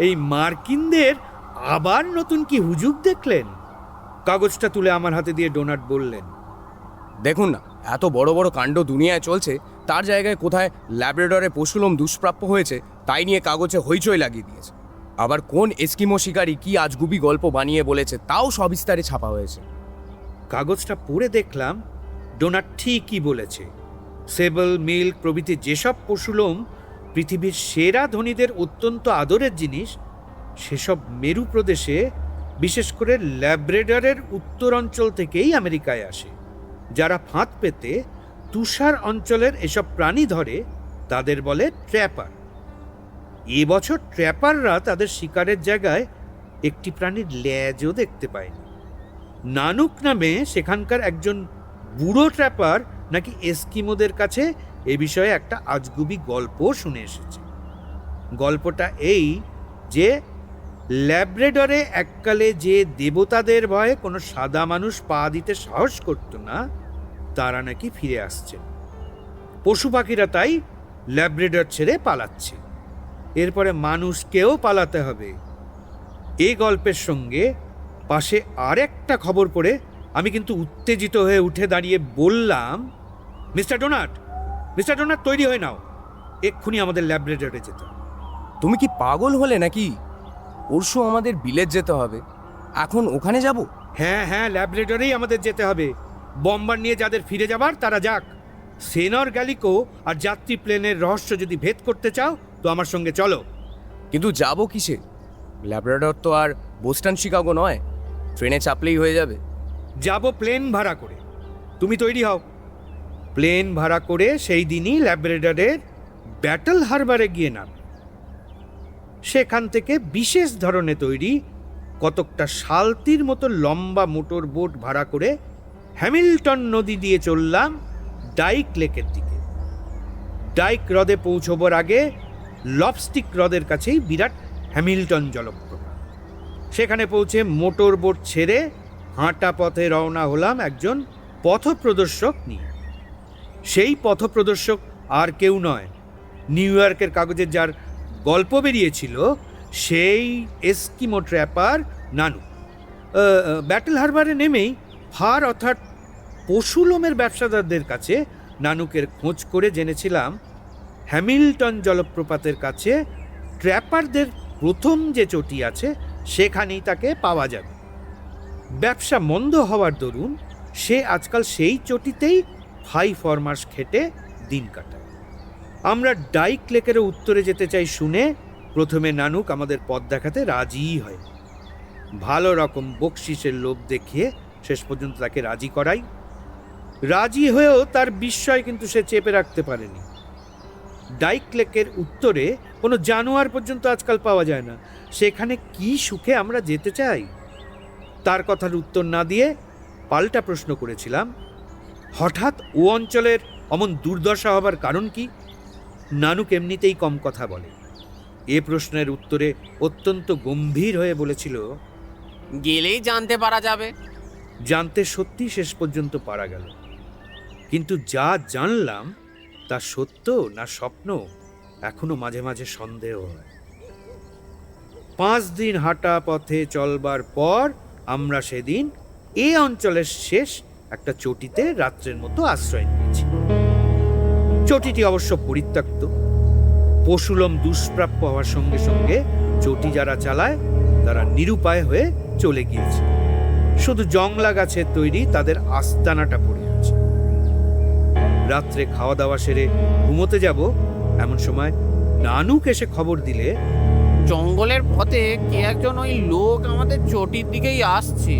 এই মার্কিনদের আবার নতুন কি হুজুগ দেখলেন? কাগজটা তুলে আমার হাতে দিয়ে ডোনাট বললেন, দেখুন না, এত বড় বড় কাণ্ড দুনিয়ায় চলছে, তার জায়গায় কোথায় ল্যাব্রাডরে পশুলোম দুষ্প্রাপ্য হয়েছে তাই নিয়ে কাগজে হইচই লাগিয়ে দিয়েছে। আবার কোন এস্কিমো শিকারী কি আজগুবি গল্প বানিয়ে বলেছে তাও সবিস্তারে ছাপা হয়েছে। কাগজটা পড়ে দেখলাম ডোনাট ঠিকই বলেছে। সেবল, মিল্ক প্রভৃতি যেসব পশুলোম পৃথিবীর সেরা ধনীদের অত্যন্ত আদরের জিনিস, সেসব মেরু প্রদেশে, বিশেষ করে ল্যাব্রাডরের উত্তর অঞ্চল থেকেই আমেরিকায় আসে। যারা ফাঁদ পেতে তুষার অঞ্চলের এসব প্রাণী ধরে তাদের বলে ট্র্যাপার। এবছর ট্র্যাপাররা তাদের শিকারের জায়গায় একটি প্রাণীর লেজও দেখতে পায়নি। নানুক নামে সেখানকার একজন বুড়ো ট্র্যাপার নাকি এস্কিমোদের কাছে এ বিষয়ে একটা আজগুবি গল্প শুনে এসেছে। গল্পটা এই যে ল্যাব্রাডরে এককালে যে দেবতাদের ভয়ে কোনো সাদা মানুষ পা দিতে সাহস করত না, তারা নাকি ফিরে আসছে। পশু পাখিরা তাই ল্যাব্রাডর ছেড়ে পালাচ্ছে। এরপরে মানুষকেও পালাতে হবে। এই গল্পের সঙ্গে পাশে আরেকটা খবর পড়ে আমি কিন্তু উত্তেজিত হয়ে উঠে দাঁড়িয়ে বললাম, মিস্টার ডোনাট তৈরি হয়ে নাও, এক্ষুনি আমাদের ল্যাব্রাডরে যেতে হবে। তুমি কি পাগল হলে নাকি? পরশু আমাদের বিলেত যেতে হবে, এখন ওখানে যাব? হ্যাঁ হ্যাঁ, ল্যাবরেটরেই আমাদের যেতে হবে। বম্বার নিয়ে যাদের ফিরে যাবার তারা যাক। সেনর গ্যালিকো আর যাত্রী প্লেনের রহস্য যদি ভেদ করতে চাও তো আমার সঙ্গে চলো। কিন্তু যাব কিসে? ল্যাবরেটর তো আর বোস্টন শিকাগো নয়, ট্রেনে চাপলেই হয়ে যাবে। যাব প্লেন ভাড়া করে। তুমি তৈরি হও। প্লেন ভাড়া করে সেই দিনই ল্যাবরেটরের ব্যাটল হারবারে গিয়ে নাম। সেখান থেকে বিশেষ ধরনের তৈরি কতকটা শালতির মতো লম্বা মোটর বোট ভাড়া করে হ্যামিল্টন নদী দিয়ে চললাম ডাইক লেকের দিকে। ডাইক হ্রদে পৌঁছবার আগে লবস্টিক হ্রদের কাছেই বিরাট হ্যামিল্টন জলপ্রপাত। সেখানে পৌঁছে মোটর বোট ছেড়ে হাঁটা পথে রওনা হলাম একজন পথপ্রদর্শক নিয়ে। সেই পথপ্রদর্শক আর কেউ নয়, নিউ ইয়র্কের কাগজে যার গল্প বেরিয়েছিল সেই এস্কিমো ট্র্যাপার নানু। ব্যাটল হারবারে নেমেই ফার অর্থাৎ পশুলোমের ব্যবসাদারদের কাছে নানুকের খোঁজ করে জেনেছিলাম হ্যামিল্টন জলপ্রপাতের কাছে ট্র্যাপারদের প্রথম যে চটি আছে সেখানেই তাকে পাওয়া যাবে। ব্যবসা মন্দ হওয়ার দরুন সে আজকাল সেই চটিতেই 5 ফরমাস খেটে দিন কাটায়। আমরা ডাইক লেকের উত্তরে যেতে চাই শুনে প্রথমে নানুক আমাদের পথ দেখাতে রাজিই হয়। ভালো রকম বকশিসের লোভ দেখিয়ে শেষ পর্যন্ত তাকে রাজি করাই। রাজি হয়েও তার বিস্ময় কিন্তু সে চেপে রাখতে পারেনি। ডাইক লেকের উত্তরে কোনো জানোয়ার পর্যন্ত আজকাল পাওয়া যায় না, সেখানে কি সুখে আমরা যেতে চাই? তার কথার উত্তর না দিয়ে পাল্টা প্রশ্ন করেছিলাম, হঠাৎ ও অঞ্চলের অমন দুর্দশা হবার কারণ কি? নানুক এমনিতেই কম কথা বলে। এ প্রশ্নের উত্তরে অত্যন্ত গম্ভীর হয়ে বলেছিল, গেলেই জানতে পারা যাবে। জানতে সত্যি শেষ পর্যন্ত পারা গেল, কিন্তু যা জানলাম তা সত্য না স্বপ্ন এখনো মাঝে মাঝে সন্দেহ হয়। 5 দিন হাঁটা পথে চলবার পর আমরা সেদিন এ অঞ্চলের শেষ একটা চটিতে রাত্রের মতো আশ্রয় নিয়েছি। চটিটি অবশ্য পরিত্যক্ত। পশুলোম দুষ্প্রাপ্য হওয়ার সঙ্গে সঙ্গে চটি যারা চালায় তারা নিরুপায় হয়ে চলে গিয়েছে। শুধু জংলা গাছের তৈরি তাদের আস্তানাটা পড়ে আছে। রাত্রে খাওয়া দাওয়া সেরে ঘুমোতে যাব এমন সময় নানুক এসে খবর দিলে, জঙ্গলের পথে কে একজন ওই লোক আমাদের চটির দিকেই আসছে।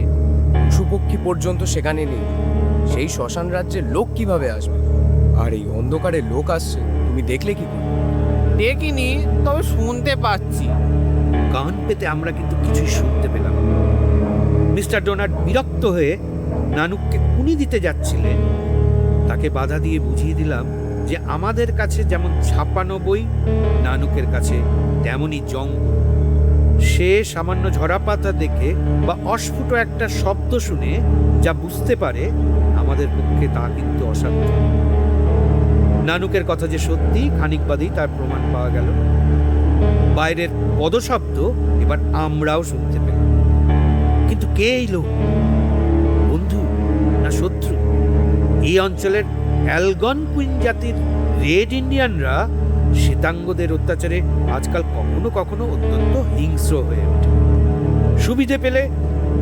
পশুপক্ষী পর্যন্ত সেখানে নেই, সেই শ্মশান রাজ্যের লোক কিভাবে আসবে? আর এই অন্ধকারে লোক আসছে, তুমি দেখলে কি করে? দেখিনি, তবে শুনতে পাচ্ছি। কান পেতে আমরা কিন্তু কিছুই শুনতে পেলাম না। মিস্টার ডোনাল্ড বিরক্ত হয়ে নানুককে কুনি দিতে যাচ্ছিলেন, তাকে বাধা দিয়ে বুঝিয়ে দিলাম যে আমাদের কাছে যেমন ছাপানো বই, নানুকের কাছে তেমনই জঙ্গল। সে সামান্য ঝরাপাতা দেখে বা অস্ফুট একটা শব্দ শুনে যা বুঝতে পারে, আমাদের পক্ষে তা কিন্তু অসাধ্য। নানুকের কথা যে সত্যি খানিক বাদেই তার প্রমাণ পাওয়া গেল। বাইরের পদশব্দ এবার আমরাও শুনতে পেলাম, কিন্তু কে এই লোক? বন্ধু না শত্রু? এই অঞ্চলের অ্যালগনকুইন জাতির রেড ইন্ডিয়ানরা শ্বেতাঙ্গদের অত্যাচারে আজকাল কখনো কখনো অত্যন্ত হিংস্র হয়ে ওঠে। সুবিধে পেলে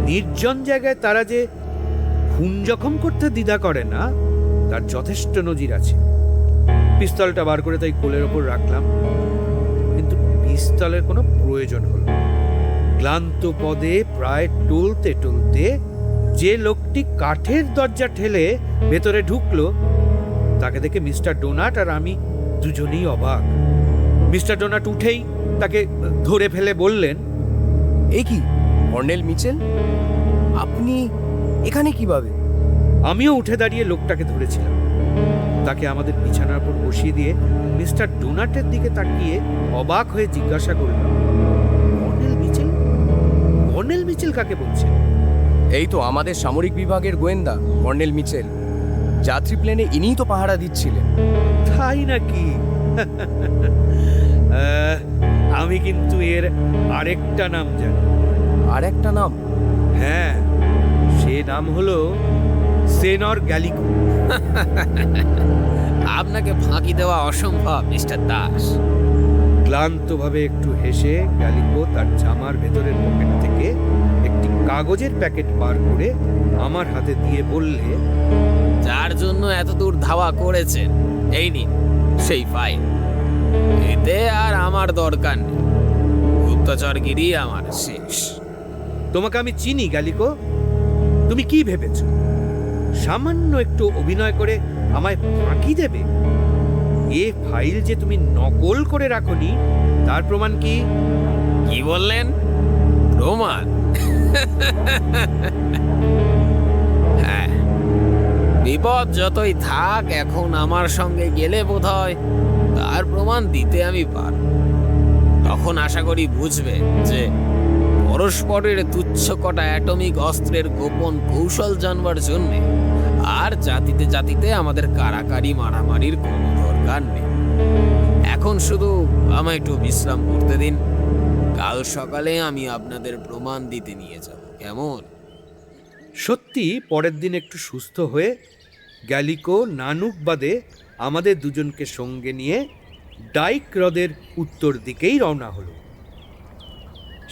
নির্জন জায়গায় তারা যে খুন জখম করতে দ্বিধা করে না, তার যথেষ্ট নজির আছে। পিস্তলটা বার করে তাই কোলের ওপর রাখলাম, কিন্তু পিস্তলের কোনো প্রয়োজন হলো না। ক্লান্ত পদে প্রায় টলতে টলতে যে লোকটি কাঠের দরজা ঠেলে ভেতরে ঢুকলো তাকে দেখে মিস্টার ডোনাট আর আমি দুজনেই অবাক। মিস্টার ডোনাট উঠেই তাকে ধরে ফেলে বললেন, এ কি কর্নেল মিচেল, আপনি এখানে কিভাবে? আমিও উঠে দাঁড়িয়ে লোকটাকে ধরেছিলাম। তাকে আমাদের বিছানার উপর বসিয়ে দিয়ে মিস্টার ডোনাটের দিকে তাকিয়ে অবাক হয়ে জিজ্ঞাসা করলাম, কর্নেল মিচেল? কর্নেল মিচেল কাকে বলছেন? এই তো আমাদের সামরিক বিভাগের গোয়েন্দা কর্নেল মিচেল। যাত্রী প্লেনে ইনিই তো পাহারা দিচ্ছিলেন। তাই নাকি? আমি কিন্তু এর আরেকটা নাম জানি। আর একটা নাম? হ্যাঁ, সে নাম হলো সেনর গ্যালিকো। আপনাকে ফাঁকি দেওয়া অসম্ভব মিস্টার দাস। ক্লান্তভাবে একটু হেসে গ্যালিকো তার জামার ভেতরের পকেট থেকে একটি কাগজের প্যাকেট বার করে আমার হাতে দিয়ে বললে, যার জন্য এত দূর ধাওয়া করেছেন, এই নিন সেই ফাইল। এতে আর আমার দরকার নেই, গুপ্তচরগিরি আমার শেষ। তোমাকে আমি চিনি গ্যালিকো। তুমি কি ভেবেছ সামান্য একটু অভিনয় করে আমায় ফাঁকি দেবে? এ ফাইল যে তুমি নকল করে রাখোনি তার প্রমাণ কি? কি বললেন? প্রমাণ? হ্যাঁ, বিপদ যতই থাক, এখন আমার সঙ্গে গেলে বোধহয় তার প্রমাণ দিতে আমি পারব। তখন আশা করি বুঝবে যে পরস্পরের তুচ্ছ কটা অ্যাটমিক অস্ত্রের গোপন কৌশল জানবার জন্য আর জাতিতে জাতিতে আমাদের কারাকারি মারামারির কোনো দরকার নেই। এখন শুধু আমায় একটু বিশ্রাম করতে দিন, কাল সকালে আমি আপনাদের প্রমাণ দিতে নিয়ে যাব, কেমন? সত্যি পরের দিন একটু সুস্থ হয়ে গ্যালিকো নানুক বাদে আমাদের দুজনকে সঙ্গে নিয়ে ডাইক হ্রদের উত্তর দিকেই রওনা হলো।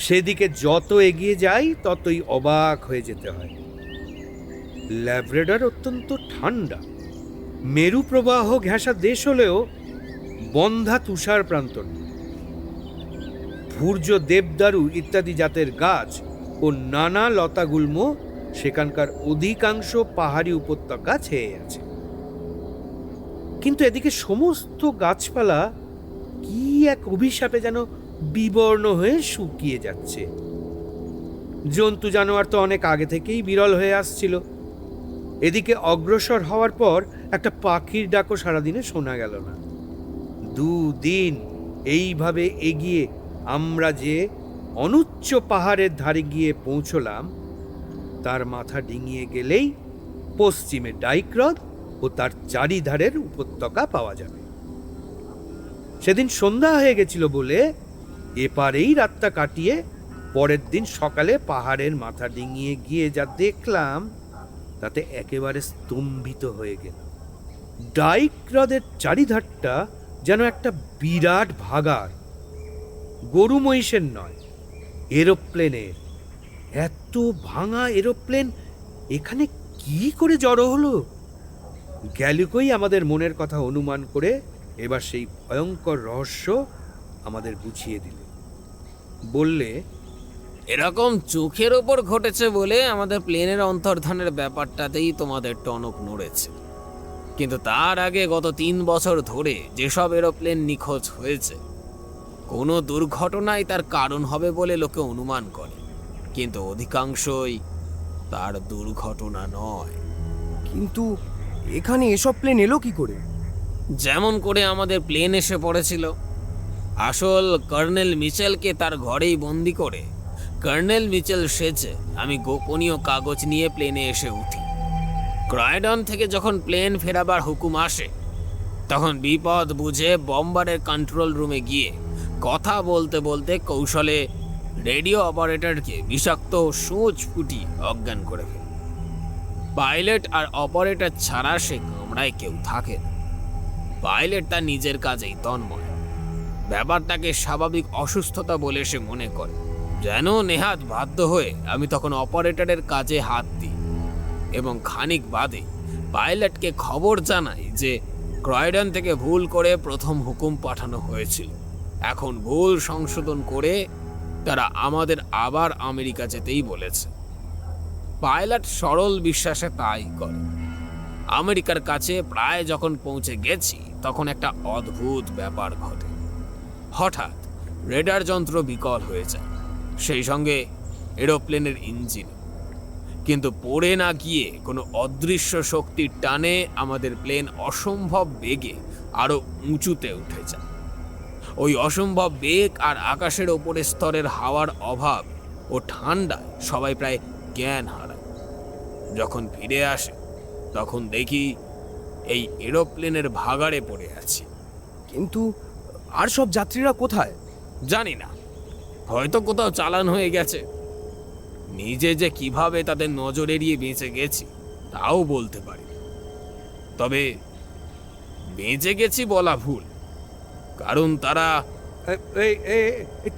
সেদিকে যত এগিয়ে যাই ততই অবাক হয়ে যেতে হয়। ল্যাব্রাডর অত্যন্ত ঠান্ডা, মেরু প্রবাহ ঘেঁষা দেশ হলেও বন্ধা তুষার প্রান্তর। ভূর্য, দেবদারু ইত্যাদি জাতের গাছ ও নানা লতাগুল্ম সেখানকার অধিকাংশ পাহাড়ি উপত্যকা ছেয়ে আছে। কিন্তু এদিকে সমস্ত গাছপালা কি এক অভিশাপে যেন বিবর্ণ হয়ে শুকিয়ে যাচ্ছে। জন্তু জানোয়ার তো অনেক আগে থেকেই বিরল হয়ে আসছিল। এদিকে অগ্রসর হওয়ার পর একটা পাখির ডাকও সারাদিনে শোনা গেল না। দুদিন এইভাবে এগিয়ে আমরা যে অনুচ্চ পাহাড়ের ধারে গিয়ে পৌঁছলাম, তার মাথা ডিঙিয়ে গেলেই পশ্চিমে ডাইক হ্রদ ও তার চারিধারের উপত্যকা পাওয়া যাবে। সেদিন সন্ধ্যা হয়ে গেছিল বলে এপারেই রাতটা কাটিয়ে পরের দিন সকালে পাহাড়ের মাথা ডিঙিয়ে গিয়ে যা দেখলাম তাতে একেবারে স্তম্ভিত হয়ে গেল। ডাইক হ্রদের চারিধারটা যেন একটা বিরাট ভাগাড়, গরু মহিষের নয়, এরোপ্লেনের। এত ভাঙা এরোপ্লেন এখানে কি করে জড়ো হলো? গ্যালিকোই আমাদের মনের কথা অনুমান করে এবার সেই ভয়ঙ্কর রহস্য আমাদের বুঝিয়ে দিল। বললে, এরকম চোখের ওপর ঘটেছে বলে আমাদের প্লেনের অন্তর্ধানের ব্যাপারটাতেই তোমাদের টনক নড়েছে, কিন্তু তার আগে গত 3 বছর ধরে যেসব এরোপ্লেন নিখোঁজ হয়েছে, কোনো দুর্ঘটনাই তার কারণ হবে বলে লোকে অনুমান করে, কিন্তু অধিকাংশই তার দুর্ঘটনা নয়। কিন্তু এখানে এসব প্লেন এলো কি করে? যেমন করে আমাদের প্লেন এসে পড়েছিল। আসল কর্নেল মিচেলকে তার ঘরেই বন্দি করে কর্নেল মিচেল সেজে আমি গোপনীয় কাগজ নিয়ে প্লেনে এসে উঠি। ক্রয়ডন থেকে যখন প্লেন ফেরাবার হুকুম আসে, তখন বিপদ বুঝে বম্বারের কন্ট্রোল রুমে গিয়ে কথা বলতে বলতে কৌশলে রেডিও অপারেটরকে বিষাক্ত সূচ ফুটিয়ে অজ্ঞান করে ফেলি। পাইলট আর অপারেটর ছাড়া সে কামরায় কেউ থাকে না। পাইলট তার নিজের কাজেই তন্ময়। ব্যাপারটাকে স্বাভাবিক অসুস্থতা বলে সে মনে করে, যেন নেহাত বাধ্য হয়ে আমি তখন অপারেটরের কাজে হাত দিই এবং খানিক বাদে পাইলটকে খবর জানাই যে ক্রয়ডন থেকে ভুল করে প্রথম হুকুম পাঠানো হয়েছিল। এখন ভুল সংশোধন করে তারা আমাদের আবার আমেরিকা যেতেই বলেছে। পাইলট সরল বিশ্বাসে তাই করে। আমেরিকার কাছে প্রায় যখন পৌঁছে গেছি, তখন একটা অদ্ভুত ব্যাপার ঘটে। হঠাৎ রেডার যন্ত্র বিকল হয়ে যায়, সেই সঙ্গে এরোপ্লেনের ইঞ্জিন। কিন্তু পড়ে না গিয়ে কোনো অদৃশ্য শক্তির টানে আমাদের প্লেন অসম্ভব বেগে আরো উঁচুতে উঠে যায়। ওই অসম্ভব বেগ আর আকাশের ওপরে স্তরের হাওয়ার অভাব ও ঠান্ডায় সবাই প্রায় জ্ঞান হারায়। যখন ফিরে আসে তখন দেখি এই এরোপ্লেনের ভাগাড়ে পড়ে আছি। কিন্তু আর সব যাত্রীরা কোথায়? জানি না, হয়তো কোথাও চালান হয়ে গেছে। নিজে যে কিভাবে তাদের নজর এড়িয়ে বেঁচে গেছি তাও বলতে পারি। তবে বেঁচে গেছি বলা ভুল, কারণ তারা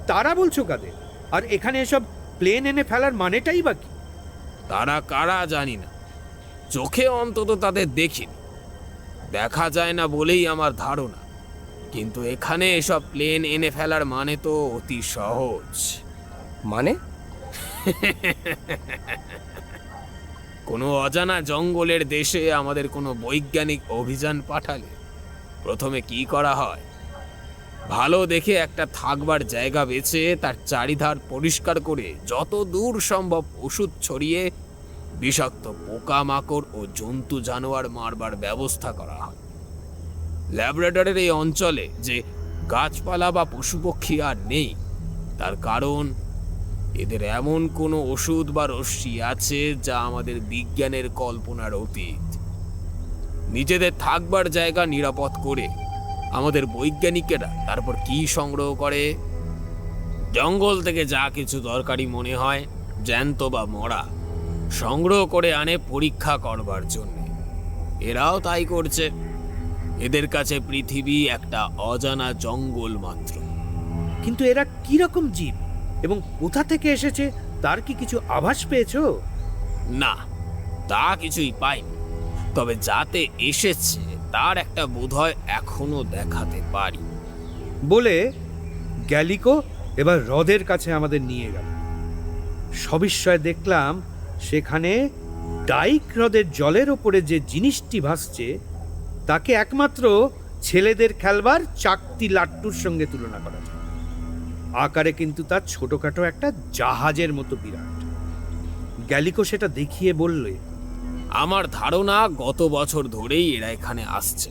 তারা বলছো কাদের? আর এখানে এসব প্লেন এনে ফেলার মানেটাই বা কি? তারা কারা জানি না, চোখে অন্তত তাদের দেখিনি। দেখা যায় না বলেই আমার ধারণা, কিন্তু এখানে এসব প্লেন এনে ফেলার মানে তো অতি সহজ। মানে? কোনো অজানা জঙ্গলের দেশে আমাদের কোনো বৈজ্ঞানিক অভিযান পাঠালে প্রথমে কি করা হয়, ভালো দেখে একটা থাকবার জায়গা বেছে তার চারিধার পরিষ্কার করে যত দূর সম্ভব ওষুধ ছড়িয়ে বিষাক্ত পোকামাকড় ও জন্তু জানোয়ার মারবার ব্যবস্থা করা হয়। ল্যাবরেটরির এই অঞ্চলে যে গাছপালা বা পশুপক্ষী আর নেই, তার কারণ এদের এমন কোনো ওষুধ বা রশ্মি আছে যা আমাদের বিজ্ঞানের কল্পনার অতীত। নিজেদের থাকবার জায়গা নিরাপদ করে আমাদের বৈজ্ঞানিকেরা তারপর কি সংগ্রহ করে, জঙ্গল থেকে যা কিছু দরকারি মনে হয়, জ্যান্ত বা মরা, সংগ্রহ করে আনে পরীক্ষা করবার জন্য। এরাও তাই করছে। এদের কাছে পৃথিবী একটা অজানা জঙ্গল মাত্র। কিন্তু এরা কি রকম জীব এবং কোথা থেকে এসেছে তার কি কিছু আভাস পেয়েছো? না, তা কিছুই পাইনি। তবে যাতে এসেছে তার একটা বোধহয় এখনো দেখাতে পারি। বলে গ্যালিকো এবার হ্রদের কাছে আমাদের নিয়ে গেল। সবিস্ময়ে দেখলাম সেখানে ডাইক হ্রদের জলের ওপরে যে জিনিসটি ভাসছে তাকে একমাত্র ছেলেদের খেলবার চাকতি লাট্টুর সঙ্গে তুলনা করা যায়। আকারে কিন্তু তার ছোটখাটো একটা জাহাজের মতো বিরাট। গ্যালিকো সেটা দেখিয়ে বললে, আমার ধারণা গত বছর ধরেই এরা এখানে আসছে।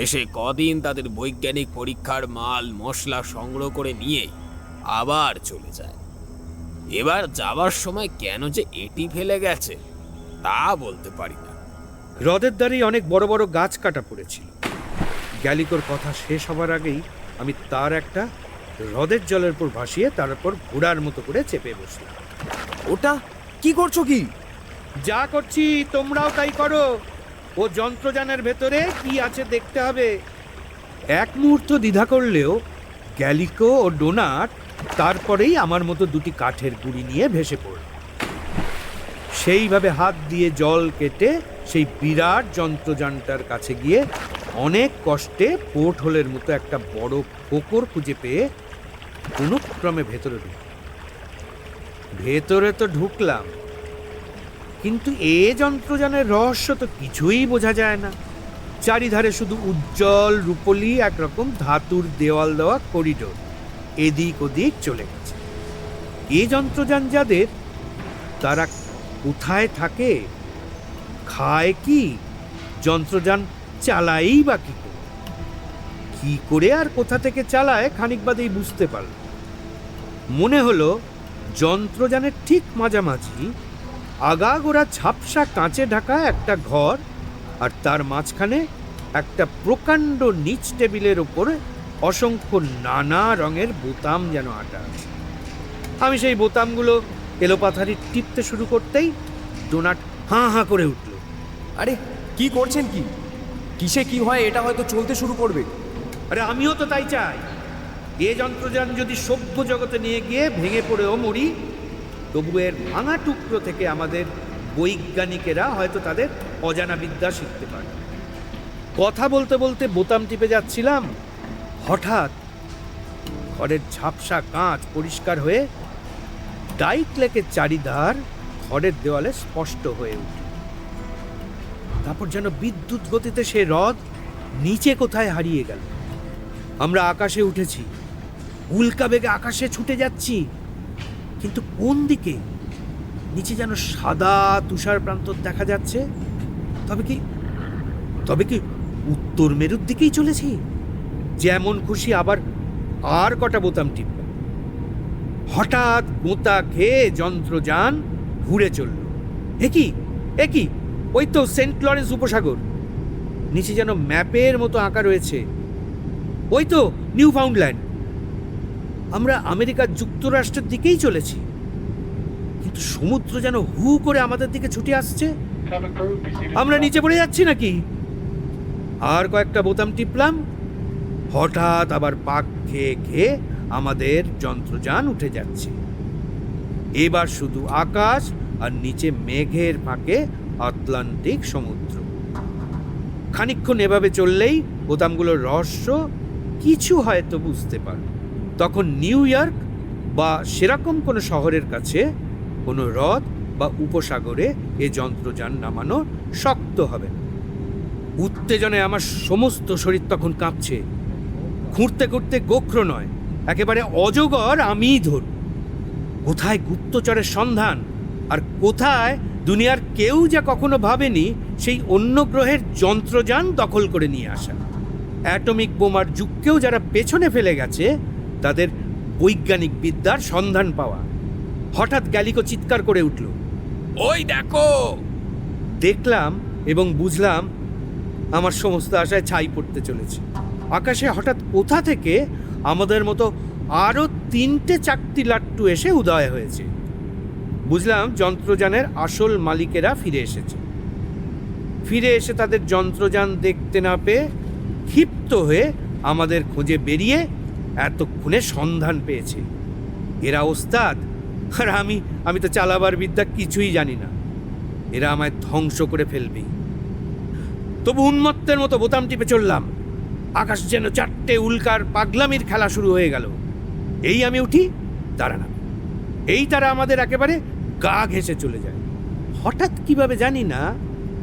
এসে কদিন তাদের বৈজ্ঞানিক পরীক্ষার মাল মশলা সংগ্রহ করে নিয়ে আবার চলে যায়। এবার যাবার সময় কেন যে এটি ফেলে গেছে তা বলতে পারি না। হ্রদের ধারেই অনেক বড় বড় গাছ কাটা পড়েছিল। গ্যালিকোর কথা শেষ হবার আগেই আমি তার একটা হ্রদের জলের উপর ভাসিয়ে তার উপর ঘোড়ার মতো করে চেপে বসলাম। ওটা কি করছো কি? যা করছি তোমরাও তাই করো। ও যন্ত্রযানের ভেতরে কি আছে দেখতে হবে। এক মুহূর্ত দ্বিধা করলেও গ্যালিকো ও ডোনাট তারপরেই আমার মতো দুটি কাঠের গুঁড়ি নিয়ে ভেসে পড়ল। সেইভাবে হাত দিয়ে জল কেটে সেই বিরাট যন্ত্রযানটার কাছে গিয়ে অনেক কষ্টে পোর্ট হোলের মতো একটা বড় ফোকর খুঁজে পেয়ে কোনোক্রমে ভেতরে তো ঢুকলাম, কিন্তু এ যন্ত্রযানের রহস্য তো কিছুই বোঝা যায় না। চারিধারে শুধু উজ্জ্বল রূপলি একরকম ধাতুর দেওয়াল দেওয়া করিডোর এদিক ওদিক চলে গেছে। এ যন্ত্রযান যাদের, তারা কোথায় থাকে, খায় কি, যন্ত্রযান চালায়ই বা কি করে আর কোথা থেকে চালায় খানিক বাদেই বুঝতে পারল। মনে হলো যন্ত্রযানের ঠিক মাঝামাঝি আগাগোড়া ঝাপসা কাঁচে ঢাকা একটা ঘর, আর তার মাঝখানে একটা প্রকাণ্ড নিচ টেবিলের ওপরে অসংখ্য নানা রঙের বোতাম যেন আটা আছে। আমি সেই বোতামগুলো এলোপাথারি টিপতে শুরু করতেই ডোনাট হাঁ হাঁ করে উঠল। আরে কি করছেন কি? কিসে কি হয় এটা হয়তো চলতে শুরু করবে। আরে আমিও তো তাই চাই। এ যন্ত্রযান যদি সভ্য জগতে নিয়ে গিয়ে ভেঙে পড়েও মরি, তবু এর ভাঙা টুকরো থেকে আমাদের বৈজ্ঞানিকেরা হয়তো তাদের অজানা বিদ্যা শিখতে পারে। কথা বলতে বলতে বোতাম টিপে যাচ্ছিলাম, হঠাৎ ঘরের ঝাপসা কাঁচ পরিষ্কার হয়ে ডাইক লেকের চারিধার ঘরের দেওয়ালে স্পষ্ট হয়ে উঠল। তারপর যেন বিদ্যুৎ গতিতে সে হ্রদ নিচে কোথায় হারিয়ে গেল। আমরা আকাশে উঠেছি, উল্কা বেগে আকাশে ছুটে যাচ্ছি, কিন্তু কোন দিকে? নিচে যেন সাদা তুষার প্রান্তর দেখা যাচ্ছে। তবে কি উত্তর মেরুর দিকেই চলেছি? যেমন খুশি আবার আর কটা বোতাম টিপল। হঠাৎ গোঁতা খেয়ে যন্ত্রযান ঘুরে চলল। একই ওই তো সেন্ট লরেন্স উপসাগর। নিচে যেন ম্যাপের মতো আঁকা রয়েছে। ওই তো নিউ ফাউন্ডল্যান্ড। আমরা আমেরিকার যুক্তরাষ্ট্রের দিকেই চলেছি, কিন্তু সমুদ্র যেন হু করে আমাদের দিকে ছুটে আসছে। আমরা নিচে পড়ে যাচ্ছি নাকি? আর কয়েকটা বোতাম টিপলাম, হঠাৎ আবার পাক খেয়ে খেয়ে আমাদের যন্ত্রযান উঠে যাচ্ছে। এবার শুধু আকাশ আর নিচে মেঘের ফাঁকে আটলান্টিক সমুদ্র। খানিকক্ষণ এভাবে চললেই বোতামগুলোর রহস্য কিছু হয়তো বুঝতে পারব। তখন নিউ ইয়র্ক বা সেরকম কোনো শহরের কাছে কোনো হ্রদ বা উপসাগরে এ যন্ত্রযান নামানো শক্ত হবে না। উত্তেজনায় আমার সমস্ত শরীর তখন কাঁপছে। খুঁড়তে খুঁড়তে গোখরো নয়, একেবারে অজগর আমিই ধর। কোথায় গুপ্তচরের সন্ধান, আর কোথায় দুনিয়ার কেউ যা কখনো ভাবেনি সেই অন্য গ্রহের যন্ত্রযান দখল করে নিয়ে আসা। অ্যাটমিক বোমার যুগকেও যারা পেছনে ফেলে গেছে তাদের বৈজ্ঞানিক বিদ্যার সন্ধান পাওয়া। হঠাৎ গ্যালিকো চিৎকার করে উঠল, ওই দেখো! দেখলাম এবং বুঝলাম আমার সমস্ত আশায় ছাই পড়তে চলেছে। আকাশে হঠাৎ কোথা থেকে আমাদের মতো আরও 3টে চাকতি লাট্টু এসে উদয় হয়েছে। বুঝলাম যন্ত্রযানের আসল মালিকেরা ফিরে এসেছে। ফিরে এসে তাদের যন্ত্রযান দেখতে না পেয়ে ক্ষিপ্ত হয়ে আমাদের খোঁজে বেরিয়ে এতক্ষণে সন্ধান পেয়েছে। এরা ওস্তাদ, আর আমি তো চালাবার বিদ্যা কিছুই জানি না। এরা আমায় ধ্বংস করে ফেলবেই। তবু উন্মত্তের মতো বোতাম টিপে চললাম। আকাশ যেন 4টে উল্কার পাগলামির খেলা শুরু হয়ে গেল। এই আমি উঠি, তারা না। এই তারা আমাদের একেবারে গা ঘেঁষে চলে যায়। হঠাৎ কিভাবে জানি না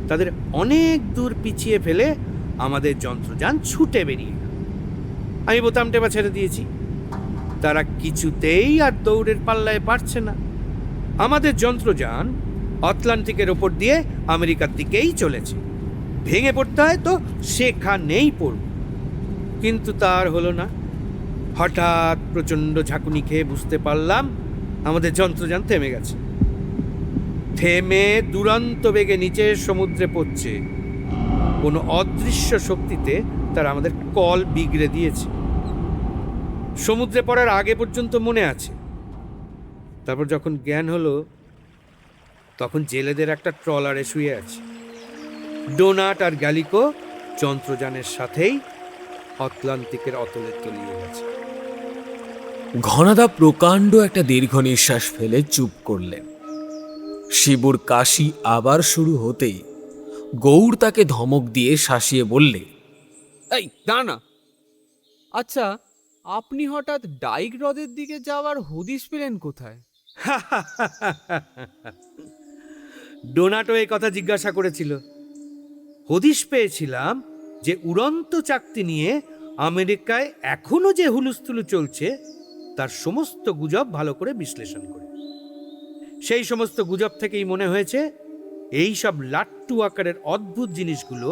তাদের অনেক দূর পিছিয়ে ফেলে আমাদের যন্ত্রযান ছুটে বেরিয়ে গেল। আমি বোতাম টেপা ছেড়ে দিয়েছি। তারা কিছুতেই আর দৌড়ের পাল্লায় পারছে না। আমাদের যন্ত্রযান আটলান্টিকের ওপর দিয়ে আমেরিকার দিকেই চলেছে। ভেঙে পড়তে হয় তো সেখানেই পড়ব, কিন্তু তার হলো না। হঠাৎ প্রচণ্ড ঝাঁকুনি খেয়ে বুঝতে পারলাম আমাদের যন্ত্রযান থেমে গেছে। থেমে দুরন্ত বেগে নিচে সমুদ্রে পড়ছে। কোনো অদৃশ্য শক্তিতে তারা আমাদের কল বিগড়ে দিয়েছে। সমুদ্রে পড়ার আগে পর্যন্ত মনে আছে। তারপর যখন জ্ঞান হলো তখন জেলেদের একটা ট্রলারে শুয়ে আছে। ডোনাট আর গ্যালিকো যন্ত্রযানের সাথেই আটলান্টিকের অতলে তলিয়ে গেছে। ঘনাদা প্রকাণ্ড একটা দীর্ঘ নিঃশ্বাস ফেলে চুপ করলেন। শিবুর কাশি আবার শুরু হতেই গৌড় তাকে ধমক দিয়ে শাসিয়ে বললে, এই দাঁড়া। আচ্ছা, আপনি হঠাৎ ডাইক হ্রদের দিকে যাওয়ার হদিশ পেলেন কোথায়? ডোনাটো এই কথা জিজ্ঞাসা করেছিল। হদিশ পেয়েছিলাম যে উড়ন্ত চাকতি নিয়ে আমেরিকায় এখনো যে হুলুস্থুলু চলছে তার সমস্ত গুজব ভালো করে বিশ্লেষণ করে। সেই সমস্ত গুজব থেকেই মনে হয়েছে এই সব লাট্টু আকারের অদ্ভুত জিনিসগুলো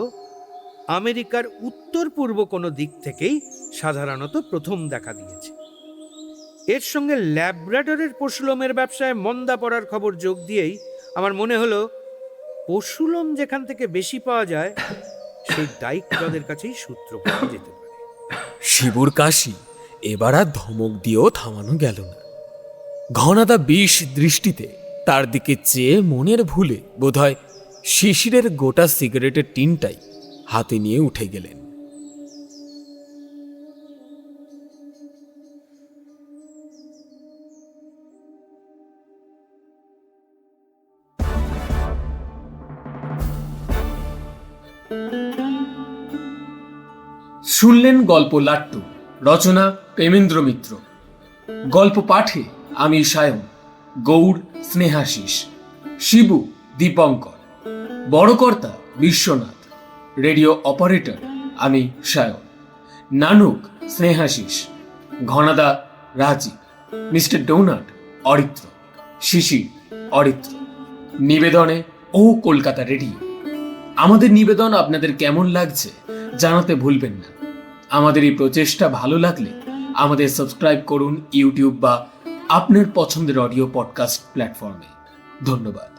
আমেরিকার উত্তর পূর্ব কোনো দিক থেকেই সাধারণত প্রথম দেখা দিয়েছে। এর সঙ্গে ল্যাব্রাডরের পশুলোমের ব্যবসায় মন্দা পড়ার খবর যোগ দিয়েই আমার মনে হলো পশুলোম যেখান থেকে বেশি পাওয়া যায় সেই ডাইক হ্রদের কাছেই সূত্র পাওয়া যেতে পারে। শিবুর কাশি এবার আর ধমক দিয়েও থামানো গেল না। ঘনাদা বিষ দৃষ্টিতে তার দিকে চেয়ে মনের ভুলে বোধহয় শিশিরের গোটা সিগারেটের টিনটাই হাতে নিয়ে উঠে গেলেন। শুনলেন গল্প লাট্টু, রচনা প্রেমেন্দ্র মিত্র। গল্প পাঠে আমি সায়ন, গৌড় স্নেহাশিস, শিবু দীপঙ্কর, বড়কর্তা বিশ্বনাথ, রেডিও অপারেটর আমি সায়ন, নানুক স্নেহাশিস, ঘনাদা রাজীব, মিস্টার ডোনাট অরিত্র, শিশির অরিত্র। নিবেদনে ও কলকাতা রেডিও। আমাদের নিবেদন আপনাদের কেমন লাগছে জানাতে ভুলবেন না। আমাদের এই প্রচেষ্টা ভালো লাগলে আমাদের সাবস্ক্রাইব করুন ইউটিউব বা আপনার পছন্দের অডিও পডকাস্ট প্ল্যাটফর্মে। ধন্যবাদ।